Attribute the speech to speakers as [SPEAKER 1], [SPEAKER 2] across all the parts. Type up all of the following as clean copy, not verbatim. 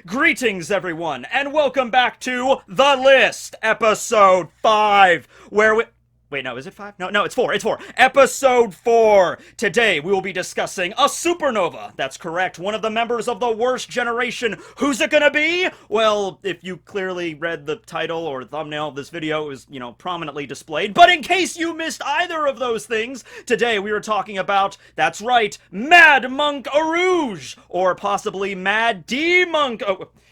[SPEAKER 1] Greetings, everyone, and welcome back to The List, Episode 5, where we... Wait, no, is it 5? No, it's 4, Episode 4! Today, we will be discussing a supernova. That's correct, one of the members of the worst generation. Who's it gonna be? Well, if you clearly read the title or thumbnail of this video, it was, prominently displayed. But in case you missed either of those things, today we are talking about, that's right, Mad Monk Urouge! Or possibly Mad D Monk...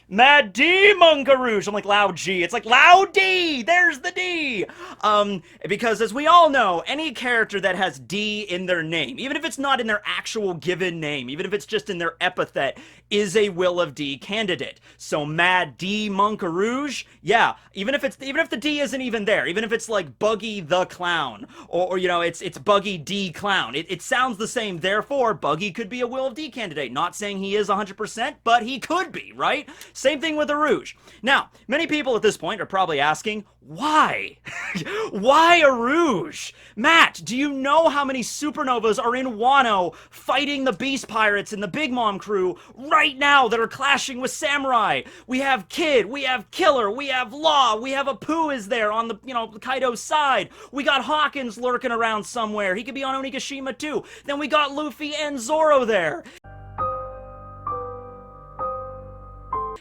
[SPEAKER 1] Mad D Monk Urouge. I'm like loud G. It's like loud D. There's the D. Because as we all know, any character that has D in their name, even if it's not in their actual given name, even if it's just in their epithet, is a Will of D candidate. So Mad D Monk Urouge, yeah. Even if the D isn't even there, even if it's like Buggy the Clown, or it's Buggy D Clown. It sounds the same. Therefore, Buggy could be a Will of D candidate. Not saying he is 100%, but he could be, right? Same thing with Urouge. Now, many people at this point are probably asking, why? Why Urouge? Matt, do you know how many supernovas are in Wano fighting the Beast Pirates and the Big Mom crew right now that are clashing with Samurai? We have Kid, we have Killer, we have Law, we have Apu is there on the, Kaido's side. We got Hawkins lurking around somewhere. He could be on Onigashima too. Then we got Luffy and Zoro there.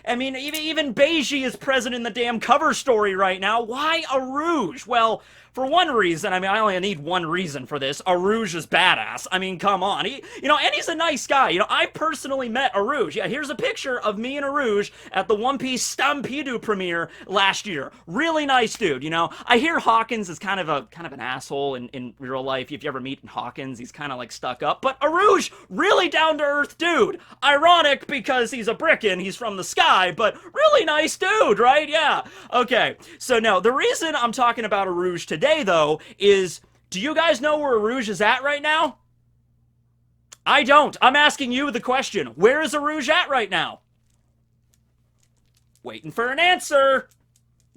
[SPEAKER 1] I mean, even Beiji is present in the damn cover story right now. Why Urouge? Well, for one reason, I only need one reason for this. Urouge is badass. I mean, come on. And he's a nice guy. I personally met Urouge. Yeah, here's a picture of me and Urouge at the One Piece Stampedo premiere last year. Really nice dude, I hear Hawkins is kind of an asshole in real life. If you ever meet Hawkins, he's kind of like stuck up. But Urouge, really down-to-earth dude. Ironic because he's a Brickin', he's from the sky, but really nice dude, right? Yeah. Okay. So no, the reason I'm talking about Urouge today, though, is, do you guys know where Urouge is at right now? I don't. I'm asking you the question. Where is Urouge at right now? Waiting for an answer.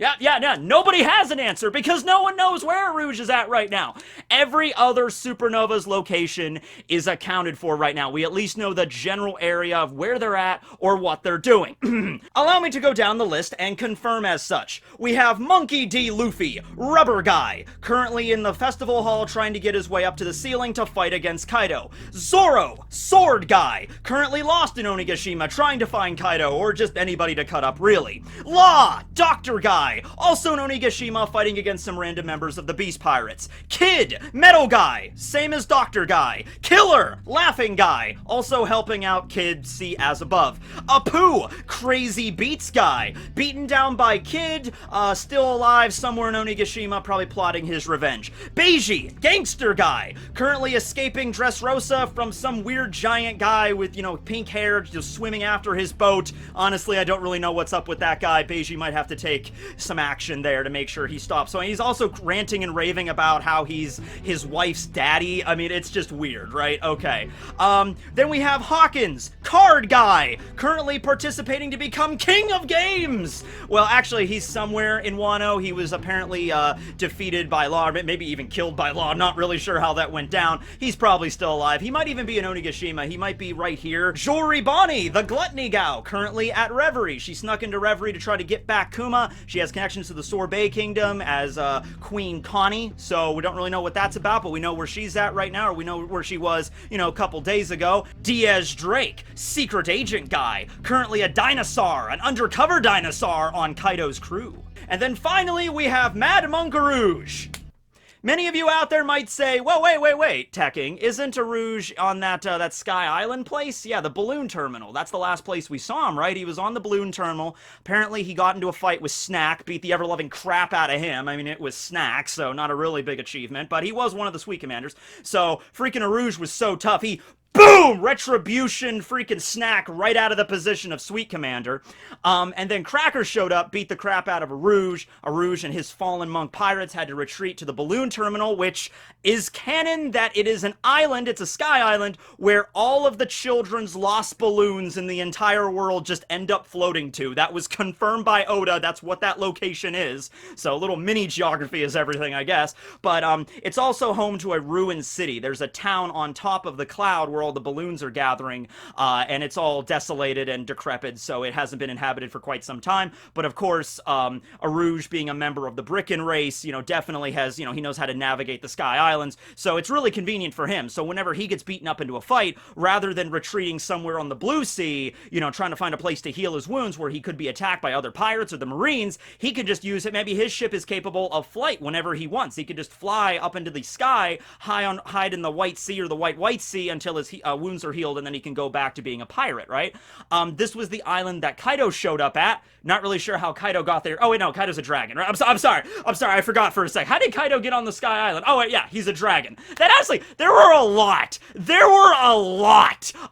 [SPEAKER 1] Yeah. Nobody has an answer because no one knows where Urouge is at right now. Every other supernova's location is accounted for right now. We at least know the general area of where they're at or what they're doing. Allow me to go down the list and confirm as such. We have Monkey D. Luffy, Rubber Guy, currently in the festival hall trying to get his way up to the ceiling to fight against Kaido. Zoro, Sword Guy, currently lost in Onigashima trying to find Kaido or just anybody to cut up really. Law, Doctor Guy, also in Onigashima fighting against some random members of the Beast Pirates. Kid, Metal Guy, same as Doctor Guy. Killer, Laughing Guy, also helping out Kid, see as above. Apu, Crazy Beats Guy, beaten down by Kid, still alive somewhere in Onigashima, probably plotting his revenge. Beiji, Gangster Guy, currently escaping Dressrosa from some weird giant guy with, pink hair just swimming after his boat. Honestly, I don't really know what's up with that guy. Beiji might have to take some action there to make sure he stops. So he's also ranting and raving about how he's his wife's daddy. I mean, it's just weird, right? Okay. Then we have Hawkins, Card Guy, currently participating to become King of Games. Well, actually, he's somewhere in Wano. He was apparently defeated by Law, maybe even killed by Law. Not really sure how that went down. He's probably still alive. He might even be in Onigashima. He might be right here. Jori Bonnie, the Gluttony Gal, currently at Reverie. She snuck into Reverie to try to get back Kuma. She has connections to the Sorbet Kingdom as Queen Connie, so we don't really know what that's about, but we know where she's at right now, or we know where she was, a couple days ago. Diaz Drake, Secret Agent Guy, currently a dinosaur, an undercover dinosaur on Kaido's crew. And then finally, we have Mad Monk Urouge. Many of you out there might say, well, wait, Tekking, isn't Urouge on that Sky Island place? Yeah, the balloon terminal. That's the last place we saw him, right? He was on the balloon terminal. Apparently, he got into a fight with Snack, beat the ever-loving crap out of him. I mean, it was Snack, so not a really big achievement, but he was one of the Sweet Commanders. So, freaking Urouge was so tough, he boom! Retribution freaking Snack right out of the position of Sweet Commander. And then Cracker showed up, beat the crap out of Urouge. Urouge and his fallen monk pirates had to retreat to the balloon terminal, which is canon that it is an island, it's a sky island, where all of the children's lost balloons in the entire world just end up floating to. That was confirmed by Oda, that's what that location is. So a little mini geography is everything, I guess. But it's also home to a ruined city. There's a town on top of the cloud where where all the balloons are gathering, and it's all desolated and decrepit, so it hasn't been inhabited for quite some time. But of course, Urouge, being a member of the Bricken race, definitely has, he knows how to navigate the Sky Islands, so it's really convenient for him. So whenever he gets beaten up into a fight, rather than retreating somewhere on the Blue Sea, trying to find a place to heal his wounds where he could be attacked by other pirates or the Marines, he could just use it. Maybe his ship is capable of flight whenever he wants. He could just fly up into the sky, hide in the White Sea or the White Sea until his wounds are healed, and then he can go back to being a pirate, right? This was the island that Kaido showed up at. Not really sure how Kaido got there. Oh, wait, no, Kaido's a dragon, right? I'm sorry, I forgot for a sec. How did Kaido get on the Sky Island? Oh, wait, yeah, he's a dragon. That actually, there were a lot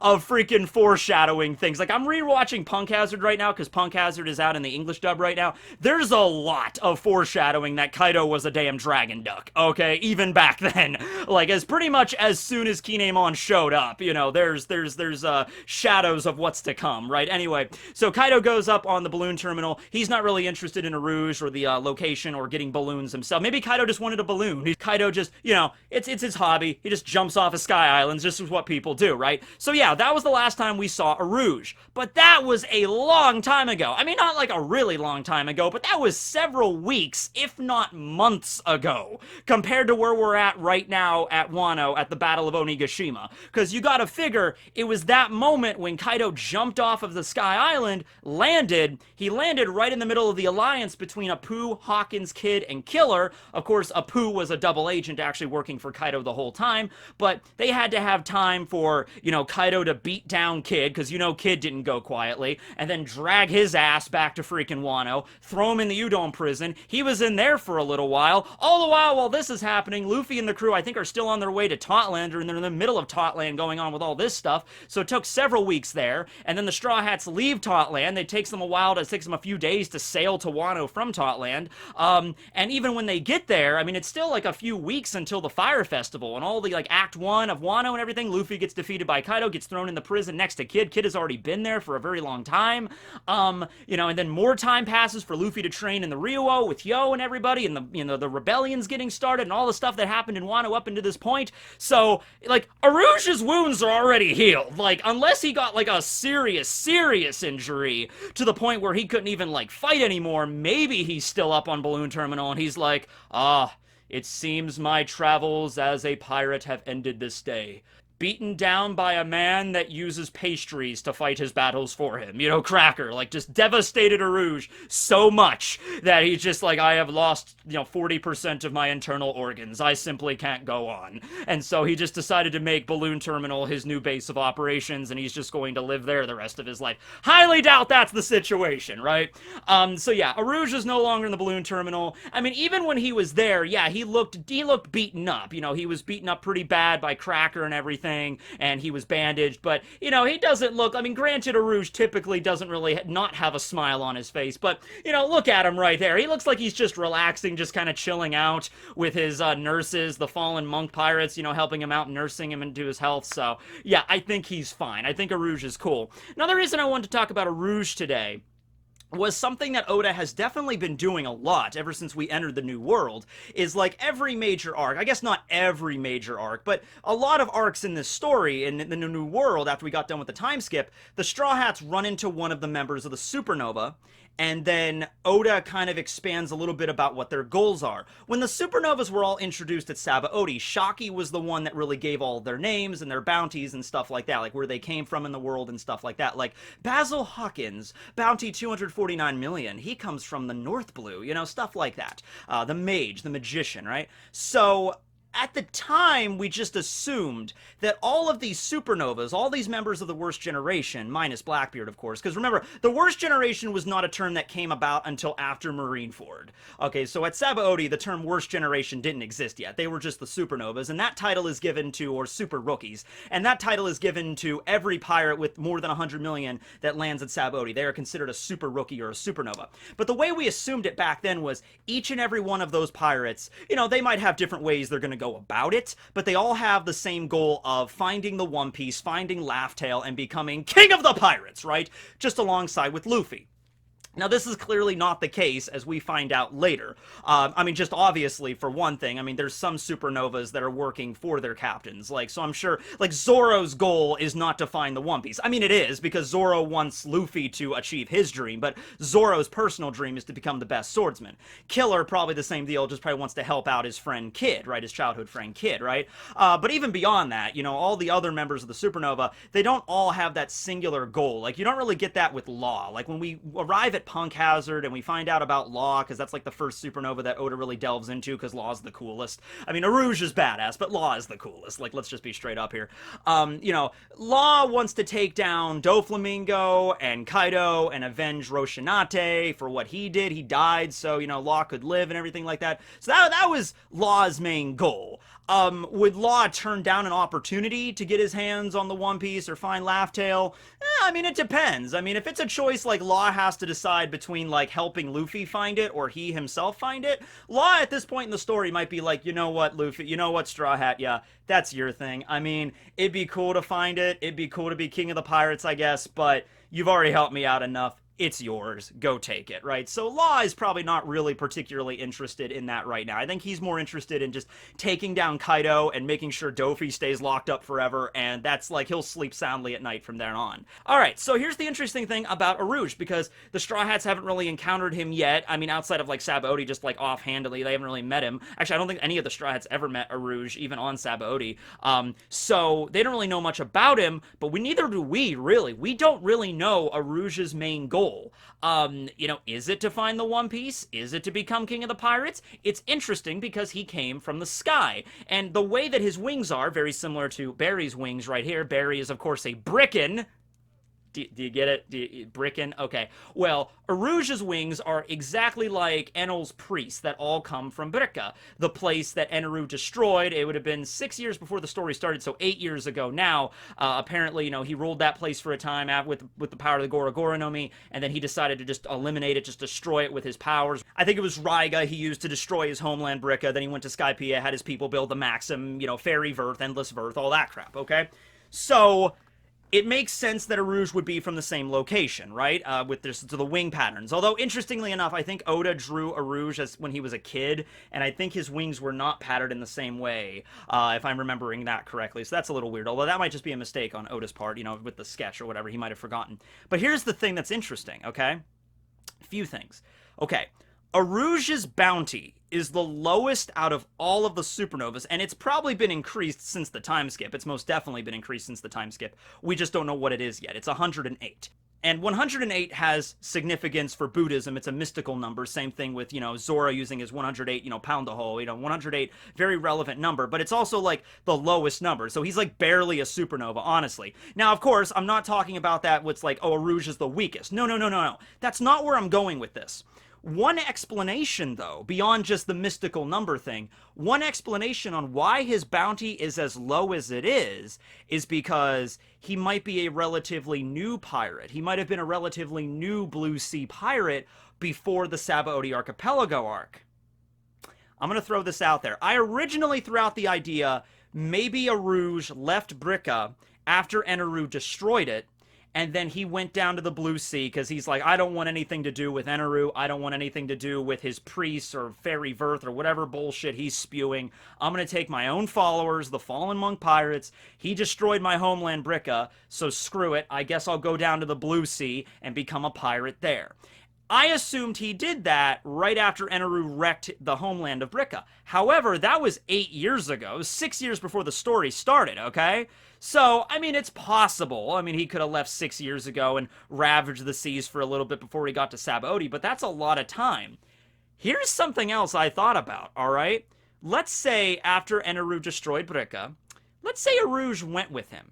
[SPEAKER 1] of freaking foreshadowing things. Like, I'm rewatching Punk Hazard right now, because Punk Hazard is out in the English dub right now. There's a lot of foreshadowing that Kaido was a damn dragon duck, okay? Even back then. Like, as pretty much as soon as Kinemon showed up, there's shadows of what's to come, right? Anyway, so Kaido goes up on the balloon terminal. He's not really interested in Urouge or the location or getting balloons himself. Maybe Kaido just wanted a balloon. Kaido just, it's his hobby. He just jumps off of Sky Islands. This is what people do, right? So yeah, that was the last time we saw Urouge. But that was a long time ago. I mean, not like a really long time ago, but that was several weeks, if not months ago, compared to where we're at right now at Wano at the Battle of Onigashima. Because you gotta figure, it was that moment when Kaido jumped off of the Sky Island, he landed right in the middle of the alliance between Apu, Hawkins, Kid, and Killer. Of course, Apu was a double agent actually working for Kaido the whole time, but they had to have time for, Kaido to beat down Kid, because Kid didn't go quietly, and then drag his ass back to freaking Wano, throw him in the Udon prison. He was in there for a little while. All the while this is happening, Luffy and the crew, I think, are still on their way to Totland, or they're in the middle of Totland going on with all this stuff, so it took several weeks there, and then the Straw Hats leave Totland. It takes them a few days to sail to Wano from Totland, and even when they get there, I mean, it's still like a few weeks until the Fire Festival, and all the, Act 1 of Wano and everything. Luffy gets defeated by Kaido, gets thrown in the prison next to Kid. Kid has already been there for a very long time, and then more time passes for Luffy to train in the Ryuo with Yo and everybody, and the rebellion's getting started, and all the stuff that happened in Wano up into this point. So, Urouge's wounds are already healed, unless he got, a serious injury to the point where he couldn't even, fight anymore. Maybe he's still up on Balloon Terminal, and he's like, it seems my travels as a pirate have ended this day. Beaten down by a man that uses pastries to fight his battles for him. Cracker, just devastated Urouge so much that he's just I have lost, 40% of my internal organs. I simply can't go on. And so he just decided to make Balloon Terminal his new base of operations, and he's just going to live there the rest of his life. Highly doubt that's the situation, right? So yeah, Urouge is no longer in the Balloon Terminal. I mean, even when he was there, yeah, he looked beaten up. He was beaten up pretty bad by Cracker and everything. And he was bandaged, but, he doesn't look, I mean, granted, Urouge typically doesn't really not have a smile on his face, but, look at him right there. He looks like he's just relaxing, just kind of chilling out with his nurses, the fallen monk pirates, helping him out and nursing him into his health, so, yeah, I think he's fine. I think Urouge is cool. Another reason I wanted to talk about Urouge today was something that Oda has definitely been doing a lot ever since we entered the New World, is every major arc, I guess not every major arc, but a lot of arcs in this story, in the New World, after we got done with the time skip, the Straw Hats run into one of the members of the Supernova, and then Oda kind of expands a little bit about what their goals are. When the Supernovas were all introduced at Sabaody, Shaki was the one that really gave all their names and their bounties and stuff like that, where they came from in the world and stuff like that. Basil Hawkins, bounty 249 million, he comes from the North Blue, stuff like that. The Mage, the Magician, right? So at the time, we just assumed that all of these supernovas, all these members of the Worst Generation, minus Blackbeard, of course, because remember, the Worst Generation was not a term that came about until after Marineford. Okay, so at Sabaody, the term Worst Generation didn't exist yet. They were just the supernovas, and that title is given to, or super rookies, and that title is given to every pirate with more than 100 million that lands at Sabaody. They are considered a super rookie or a supernova. But the way we assumed it back then was each and every one of those pirates, they might have different ways they're going to go about it, but they all have the same goal of finding the One Piece, finding Laugh Tale, and becoming king of the pirates, right? Just alongside with Luffy. Now, this is clearly not the case, as we find out later. I mean, just obviously, for one thing, I mean, there's some supernovas that are working for their captains. Like, so I'm sure, like, Zoro's goal is not to find the One Piece. I mean, it is, because Zoro wants Luffy to achieve his dream, but Zoro's personal dream is to become the best swordsman. Killer, probably the same deal, just probably wants to help out his friend Kid, right? His childhood friend Kid, right? But even beyond that, you know, all the other members of the supernova, they don't all have that singular goal. Like, you don't really get that with Law. Like, when we arrive at Punk Hazard and we find out about Law, because that's like the first supernova that Oda really delves into, because Law's the coolest. I mean, Urouge is badass, but Law is the coolest. Like, let's just be straight up here. You know, Law wants to take down Doflamingo and Kaido and avenge Roshinate for what he did. He died, so, you know, Law could live and everything like that. So that was Law's main goal. Would Law turn down an opportunity to get his hands on the One Piece or find Laugh Tale? I mean, it depends. I mean, if it's a choice like Law has to decide between, like, helping Luffy find it or he himself find it, Law at this point in the story might be like, you know what, Luffy, you know what, Straw Hat, yeah, that's your thing. I mean, it'd be cool to find it, it'd be cool to be king of the pirates, I guess, but you've already helped me out enough. It's yours. Go take it, right? So Law is probably not really particularly interested in that right now. I think he's more interested in just taking down Kaido and making sure Dofi stays locked up forever, and that's like, he'll sleep soundly at night from there on. Alright, so here's the interesting thing about Urouge, because the Straw Hats haven't really encountered him yet. I mean, outside of like Sabaody, just like offhandedly, they haven't really met him. Actually, I don't think any of the Straw Hats ever met Urouge, even on Sabaody. So they don't really know much about him, but neither do we, really. We don't really know Urouge's main goal. You know, is it to find the One Piece? Is it to become king of the pirates? It's interesting because he came from the sky, and the way that his wings are, very similar to Barry's wings right here. Barry is, of course, a Bricken. Do you get it? Bricken? Okay. Well, Urouge's wings are exactly like Enel's priests that all come from Bricca, the place that Eneru destroyed. It would have been 6 years before the story started, so 8 years ago now. Apparently, you know, he ruled that place for a time with the power of the Goro Goro no Mi, and then he decided to just eliminate it, just destroy it with his powers. I think it was Raiga he used to destroy his homeland Bricca. Then he went to Skypiea, had his people build the Maxim, you know, Fairy Verth, Endless Verth, all that crap, okay? So it makes sense that Urouge would be from the same location, right? With this to the wing patterns. Although, interestingly enough, I think Oda drew Urouge as when he was a kid, and I think his wings were not patterned in the same way, if I'm remembering that correctly. So that's a little weird. Although that might just be a mistake on Oda's part, you know, with the sketch or whatever. He might have forgotten. But here's the thing that's interesting, okay? A few things. Okay. Urouge's bounty is the lowest out of all of the supernovas, and it's probably been increased since the time skip. It's most definitely been increased since the time skip. We just don't know what it is yet. It's 108. And 108 has significance for Buddhism. It's a mystical number. Same thing with, you know, Zoro using his 108, you know, pound a hole. You know, 108, very relevant number. But it's also, like, the lowest number. So he's, like, barely a supernova, honestly. Now, of course, I'm not talking about that what's like, oh, Urouge is the weakest. No. That's not where I'm going with this. One explanation, though, beyond just the mystical number thing, one explanation on why his bounty is as low as it is because he might be a relatively new pirate. He might have been a relatively new Blue Sea pirate before the Sabaody Archipelago arc. I'm going to throw this out there. I originally threw out the idea maybe Urouge left Bricca after Eneru destroyed it, and then he went down to the Blue Sea because he's like, I don't want anything to do with Eneru. I don't want anything to do with his priests or Fairy Verth or whatever bullshit he's spewing. I'm going to take my own followers, the Fallen Monk Pirates. He destroyed my homeland Bricca, so screw it. I guess I'll go down to the Blue Sea and become a pirate there. I assumed he did that right after Eneru wrecked the homeland of Bricca. However, that was 8 years ago, 6 years before the story started, okay? So, I mean, it's possible. I mean, he could have left 6 years ago and ravaged the seas for a little bit before he got to Sabaody, but that's a lot of time. Here's something else I thought about, alright? Let's say after Eneru destroyed Bricca, let's say Urouge went with him.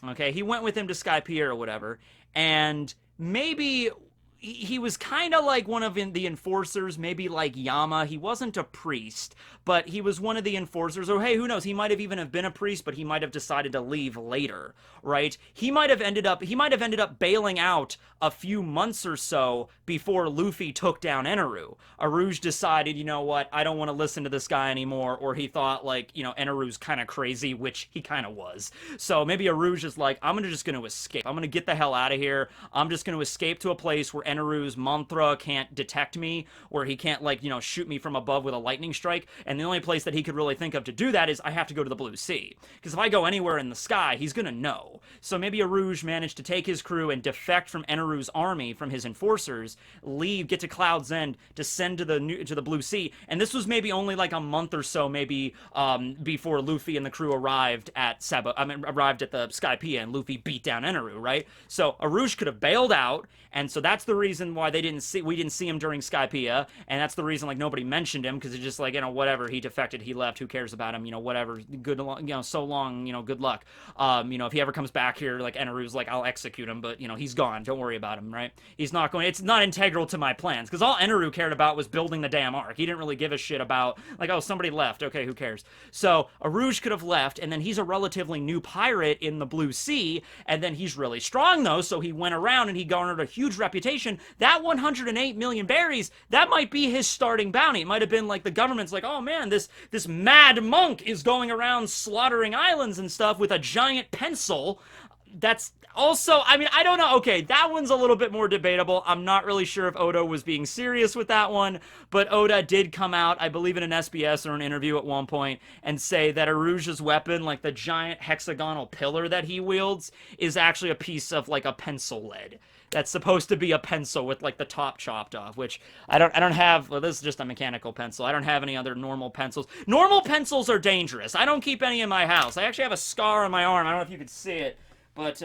[SPEAKER 1] Okay, he went with him to Skypiea or whatever, and maybe he was kind of like one of the enforcers, maybe like Yama. He wasn't a priest, but he was one of the enforcers. Or hey, who knows? He might have even have been a priest, but he might have decided to leave later, right? He might have ended up bailing out a few months or so before Luffy took down Eneru. Urouge decided, you know what? I don't want to listen to this guy anymore. Or he thought like, you know, Eneru's kind of crazy, which he kind of was. So maybe Urouge is like, I'm just going to escape. I'm going to get the hell out of here. I'm just going to escape to a place where Eneru's mantra can't detect me, or he can't, like, shoot me from above with a lightning strike. And the only place that he could really think of to do that is I have to go to the blue sea. Because if I go anywhere in the sky, he's gonna know. So maybe Urouge managed to take his crew and defect from Eneru's army, from his enforcers, leave, get to Cloud's End, descend to the blue sea. And this was maybe only like a month or so, maybe, before Luffy and the crew arrived at the Skypiea, and Luffy beat down Eneru, right? So Urouge could have bailed out, and so that's the reason why we didn't see him during Skypiea, and that's the reason, like, nobody mentioned him, because it's just like, whatever, he defected, he left, who cares about him, whatever, good, so long, good luck. If he ever comes back here, like, Eneru's like, I'll execute him, but, he's gone, don't worry about him, right? He's not going, it's not integral to my plans, because all Eneru cared about was building the damn arc. He didn't really give a shit about, like, oh, somebody left, okay, who cares? So, Urouge could have left, and then he's a relatively new pirate in the blue sea, and then he's really strong, though, so he went around and he garnered a huge reputation. That 108 million berries, that might be his starting bounty. It might have been like the government's like, oh man, this mad monk is going around slaughtering islands and stuff with a giant pencil. That's also, I mean, I don't know. Okay, that one's a little bit more debatable. I'm not really sure if Oda was being serious with that one, but Oda did come out, I believe in an SBS or an interview at one point, and say that Urouge's weapon, like the giant hexagonal pillar that he wields, is actually a piece of, like, a pencil lead. That's supposed to be a pencil with, like, the top chopped off, which I don't have. Well, this is just a mechanical pencil. I don't have any other normal pencils. Normal pencils are dangerous. I don't keep any in my house. I actually have a scar on my arm. I don't know if you can see it. But,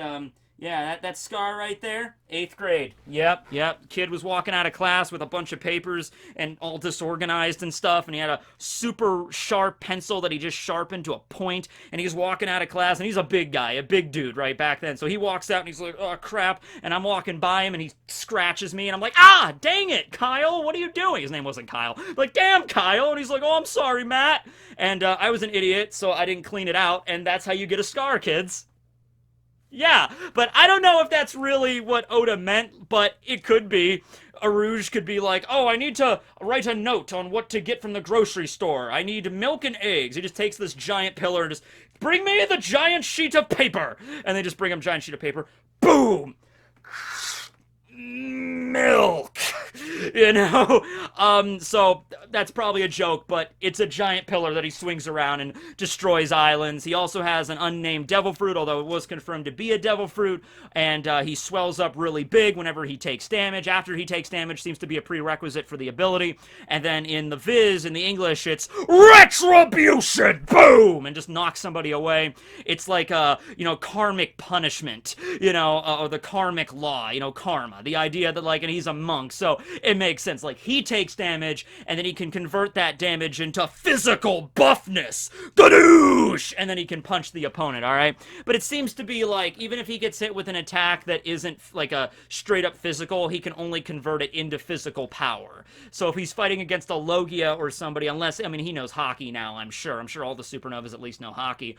[SPEAKER 1] yeah, that scar right there, 8th grade. Yep. Kid was walking out of class with a bunch of papers and all disorganized and stuff, and he had a super sharp pencil that he just sharpened to a point, and he's walking out of class, and he's a big guy, a big dude, right, back then. So he walks out, and he's like, oh, crap, and I'm walking by him, and he scratches me, and I'm like, ah, dang it, Kyle, what are you doing? His name wasn't Kyle. Like, damn, Kyle, and he's like, oh, I'm sorry, Matt. And I was an idiot, so I didn't clean it out, and that's how you get a scar, kids. Yeah, but I don't know if that's really what Oda meant, but it could be. Urouge could be like, oh, I need to write a note on what to get from the grocery store. I need milk and eggs. He just takes this giant pillar and just, bring me the giant sheet of paper. And they just bring him a giant sheet of paper. Boom! Milk! So that's probably a joke, but it's a giant pillar that he swings around and destroys islands. He also has an unnamed devil fruit, although it was confirmed to be a devil fruit, and he swells up really big whenever he takes damage. After he takes damage seems to be a prerequisite for the ability, and then in the Viz, in the English, it's retribution! Boom! And just knocks somebody away. It's like a, karmic punishment, or the karmic law, karma. The idea that, like, and he's a monk, so it makes sense. Like, he takes damage, and then he can convert that damage into physical buffness. Gadoosh! And then he can punch the opponent, alright? But it seems to be like, even if he gets hit with an attack that isn't, like, a straight-up physical, he can only convert it into physical power. So if he's fighting against a Logia or somebody, unless, I mean, he knows hockey now, I'm sure. I'm sure all the Supernovas at least know hockey.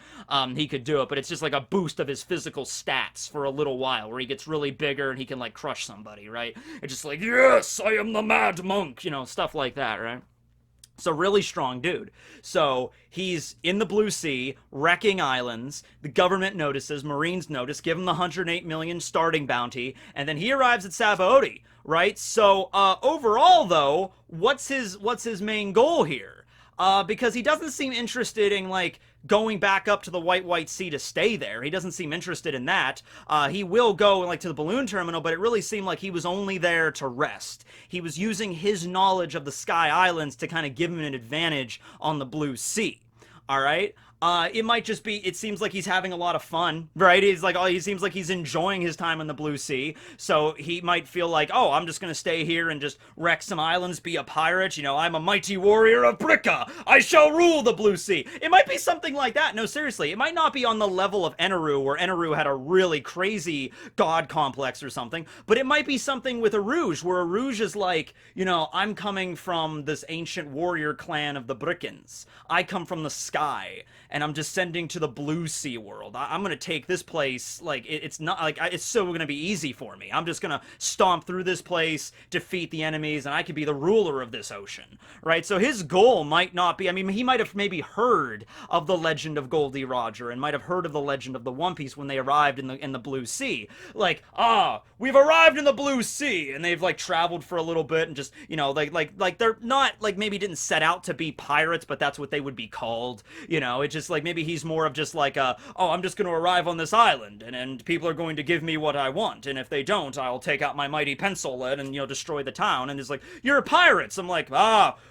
[SPEAKER 1] He could do it, but it's just like a boost of his physical stats for a little while, where he gets really bigger and he can, like, crush somebody, right? It's just like, yes, I am the mad monk, stuff like that, right? So really strong dude. So he's in the blue sea, wrecking islands. The government notices, Marines notice, give him the 108 million starting bounty, and then he arrives at Sabaody, right? So overall, though, what's his main goal here? Because he doesn't seem interested in, like, going back up to the White Sea to stay there. He doesn't seem interested in that. He will go, like, to the balloon terminal, but it really seemed like he was only there to rest. He was using his knowledge of the Sky Islands to kind of give him an advantage on the Blue Sea. All right? It might just be, it seems like he's having a lot of fun, right? He's like, oh, he seems like he's enjoying his time in the Blue Sea, so he might feel like, oh, I'm just gonna stay here and just wreck some islands, be a pirate, I'm a mighty warrior of Bricka, I shall rule the Blue Sea. It might be something like that. No, seriously, it might not be on the level of Eneru, where Eneru had a really crazy god complex or something, but it might be something with Urouge, where Urouge is like, I'm coming from this ancient warrior clan of the Brickens. I come from the Sky sky, and I'm descending to the blue sea world. I'm gonna take this place, like, it's not, like, it's so gonna be easy for me. I'm just gonna stomp through this place, defeat the enemies, and I could be the ruler of this ocean, right? So his goal might not be, I mean, he might have maybe heard of the legend of Goldie Roger, and might have heard of the legend of the One Piece when they arrived in the blue sea. Like, we've arrived in the blue sea, and they've, like, traveled for a little bit, and just, you know, like they're not, like, maybe didn't set out to be pirates, but that's what they would be called, you know. It's just like, maybe he's more of just like I'm just gonna arrive on this island, and people are going to give me what I want, and if they don't, I'll take out my mighty pencil lead and, you know, destroy the town. And it's like, you're pirates. I'm like,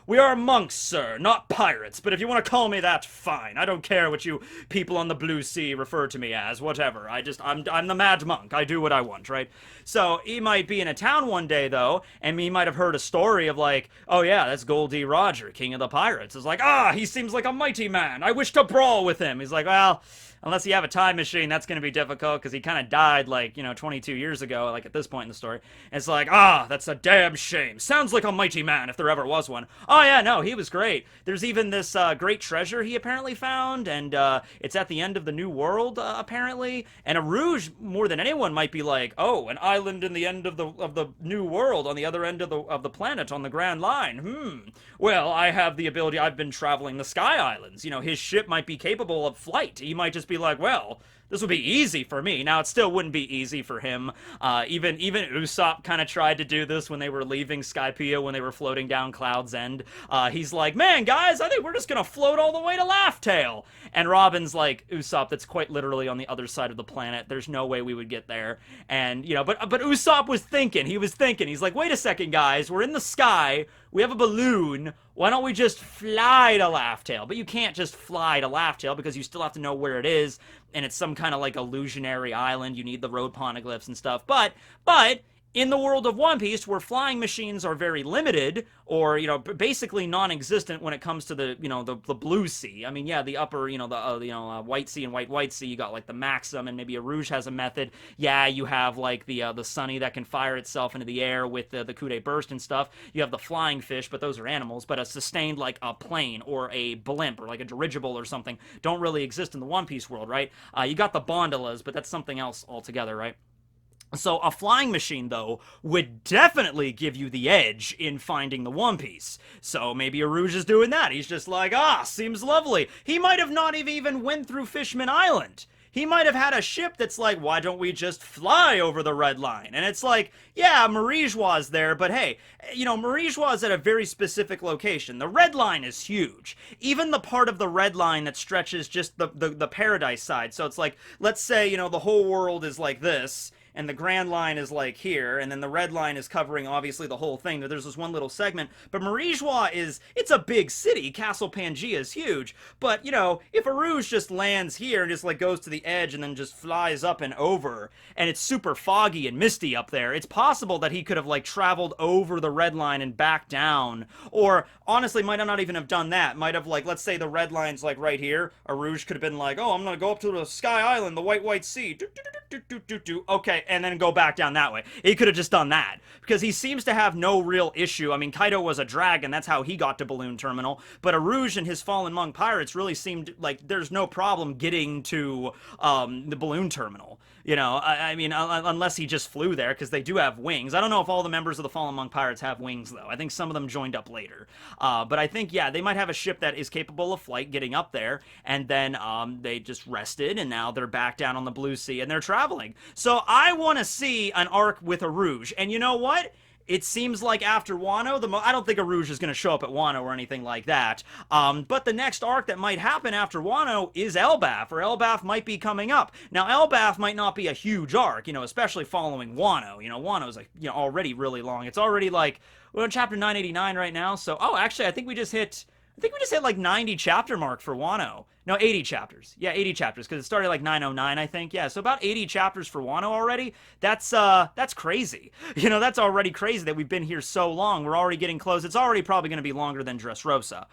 [SPEAKER 1] we are monks, sir, not pirates, but if you want to call me that, fine. I don't care what you people on the blue sea refer to me as, whatever. I'm the mad monk. I do what I want, right? So he might be in a town one day, though, and he might have heard a story of, like, oh yeah, that's Goldie Roger, king of the pirates. It's like, he seems like a mighty man. I wish to brawl with him. He's like, well, unless you have a time machine, that's going to be difficult, because he kind of died, like, you know, 22 years ago, like, at this point in the story. And it's like, that's a damn shame. Sounds like a mighty man, if there ever was one. Oh, yeah, no, he was great. There's even this great treasure he apparently found, and it's at the end of the New World, apparently. And Urouge, more than anyone, might be like, oh, an island in the end of the New World, on the other end of the planet, on the Grand Line. Well, I have the ability, I've been traveling the Sky Islands. You know, his ship might be capable of flight. He might just be like, well, this would be easy for me. Now, it still wouldn't be easy for him. Even Usopp kind of tried to do this when they were leaving Skypiea, when they were floating down Cloud's End. He's like, man, guys, I think we're just gonna float all the way to Laugh Tale. And Robin's like, Usopp, that's quite literally on the other side of the planet. There's no way we would get there. And, you know, but Usopp was thinking. He was thinking. He's like, wait a second, guys. We're in the sky. We have a balloon. Why don't we just fly to Laugh Tale? But you can't just fly to Laugh Tale, because you still have to know where it is, and it's some kind of, like, illusionary island. You need the road poneglyphs and stuff. But in the world of One Piece, where flying machines are very limited, or, you know, basically non-existent when it comes to the, you know, the blue sea. I mean, yeah, the upper, you know, the White Sea and White Sea, you got, like, the Maxim, and maybe Urouge has a method. Yeah, you have, like, the Sunny that can fire itself into the air with the Kude Burst and stuff. You have the flying fish, but those are animals. But a sustained, like, a plane or a blimp or, like, a dirigible or something don't really exist in the One Piece world, right? You got the Bondolas, but that's something else altogether, right? So a flying machine, though, would definitely give you the edge in finding the One Piece. So maybe Urouge is doing that. He's just like, seems lovely. He might have not even went through Fishman Island. He might have had a ship that's like, why don't we just fly over the Red Line? And it's like, yeah, Marijois there, but hey, you know, Marijois is at a very specific location. The Red Line is huge. Even the part of the Red Line that stretches just the Paradise side. So it's like, let's say, you know, the whole world is like this, and the Grand Line is like here, and then the Red Line is covering obviously the whole thing. There's this one little segment, but Marijois it's a big city. Castle Pangaea is huge, but you know, if Urouge just lands here and just like goes to the edge and then just flies up and over, and it's super foggy and misty up there, it's possible that he could have like traveled over the Red Line and back down, or honestly might not even have done that. Might have, like, let's say the Red Line's like right here. Urouge could have been like, oh, I'm gonna go up to the Sky Island, the White Sea. Okay, and then go back down that way. He could have just done that, because he seems to have no real issue. I mean, Kaido was a dragon, that's how he got to Balloon Terminal, but Urouge and his Fallen Monk pirates really seemed like there's no problem getting to the Balloon Terminal. You know, I mean, unless he just flew there, because they do have wings. I don't know if all the members of the Fallen Monk Pirates have wings, though. I think some of them joined up later. But I think, yeah, they might have a ship that is capable of flight, getting up there, and then they just rested, and now they're back down on the Blue Sea, and they're traveling. So I want to see an arc with Urouge, and you know what? It seems like after Wano, I don't think Urouge is going to show up at Wano or anything like that. But the next arc that might happen after Wano is Elbaf, or Elbaf might be coming up. Now, Elbaf might not be a huge arc, you know, especially following Wano. You know, Wano's like, you know, already really long. It's already like, we're on chapter 989 right now. So, actually, I think we just hit like 90 chapter mark for Wano. No, 80 chapters. Yeah, 80 chapters, because it started like 909, I think. Yeah, so about 80 chapters for Wano already. That's crazy. You know, that's already crazy that we've been here so long. We're already getting close. It's already probably going to be longer than Dressrosa.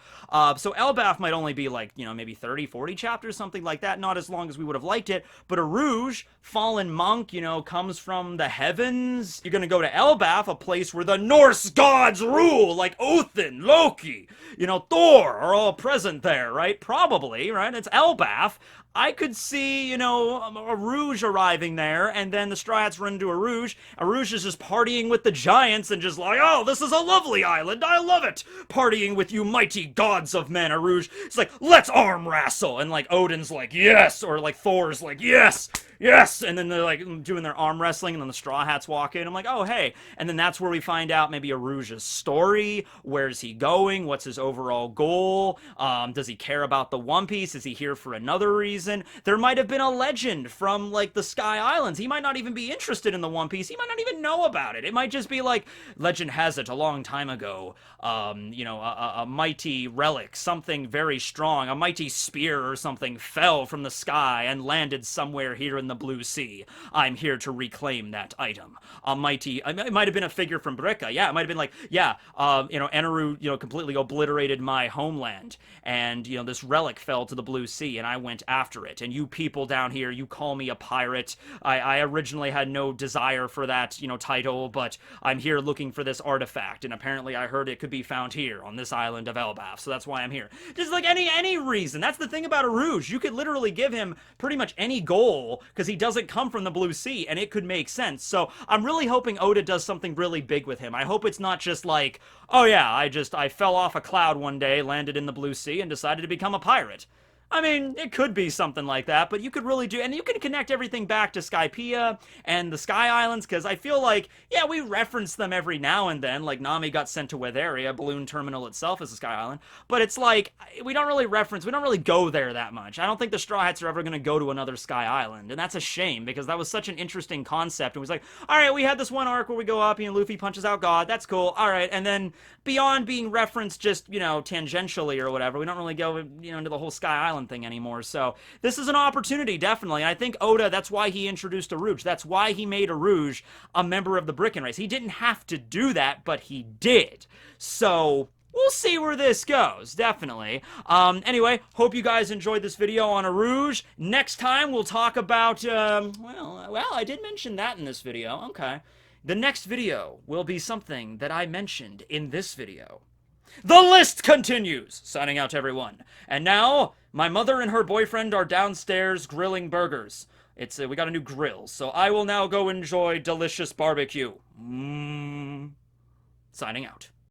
[SPEAKER 1] So Elbaf might only be like, you know, maybe 30, 40 chapters, something like that. Not as long as we would have liked it. But Urouge, Fallen Monk, you know, comes from the heavens. You're going to go to Elbaf, a place where the Norse gods rule, like Othin, Loki, you know, Thor. four are all present there, right? Probably, right? It's Elbaf. I could see, you know, Urouge arriving there, and then the Straw Hats run into Urouge. Urouge is just partying with the giants and just like, oh, this is a lovely island. I love it. Partying with you mighty gods of men. Urouge, it's like, let's arm wrestle. And like Odin's like, yes. Or like Thor's like, yes. Yes! And then they're like doing their arm wrestling, and then the Straw Hats walk in. I'm like, oh, hey. And then that's where we find out maybe Urouge's story. Where's he going? What's his overall goal? Does he care about the One Piece? Is he here for another reason? There might have been a legend from like the Sky Islands. He might not even be interested in the One Piece. He might not even know about it. It might just be like, legend has it, a long time ago, you know, a mighty relic, something very strong, a mighty spear or something fell from the sky and landed somewhere here in the blue sea. I'm here to reclaim that item. A mighty, it might have been a figure from Brecca. Yeah, it might have been like, yeah, you know, Eneru, you know, completely obliterated my homeland, and, you know, this relic fell to the blue sea, and I went after it. And you people down here, you call me a pirate. I originally had no desire for that, you know, title, but I'm here looking for this artifact, and apparently I heard it could be found here on this island of Elbaf, so that's why I'm here. Just like any reason. That's the thing about Urouge. You could literally give him pretty much any goal, because he doesn't come from the blue sea, and it could make sense. So I'm really hoping Oda does something really big with him. I hope it's not just like, oh yeah, I fell off a cloud one day, landed in the blue sea, and decided to become a pirate. I mean, it could be something like that, but you could really do, and you can connect everything back to Skypiea and the Sky Islands, because I feel like, yeah, we reference them every now and then, like Nami got sent to Weatheria, Balloon Terminal itself is a Sky Island, but it's like, we don't really go there that much. I don't think the Straw Hats are ever going to go to another Sky Island, and that's a shame, because that was such an interesting concept. It was like, alright, we had this one arc where we go up, and Luffy punches out God, that's cool, alright, and then beyond being referenced just, you know, tangentially or whatever, we don't really go, you know, into the whole Sky Island thing anymore. So this is an opportunity, definitely. And I think Oda, that's why he introduced Urouge. That's why he made Urouge a member of the Bricken Race. He didn't have to do that, but he did. So we'll see where this goes, definitely. Anyway, hope you guys enjoyed this video on Urouge. Next time, we'll talk about, well, I did mention that in this video. Okay. The next video will be something that I we in this video. The list continues! Signing out to everyone. And now, my mother and her boyfriend are downstairs grilling burgers. We got a new grill, so I will now go enjoy delicious barbecue. Signing out.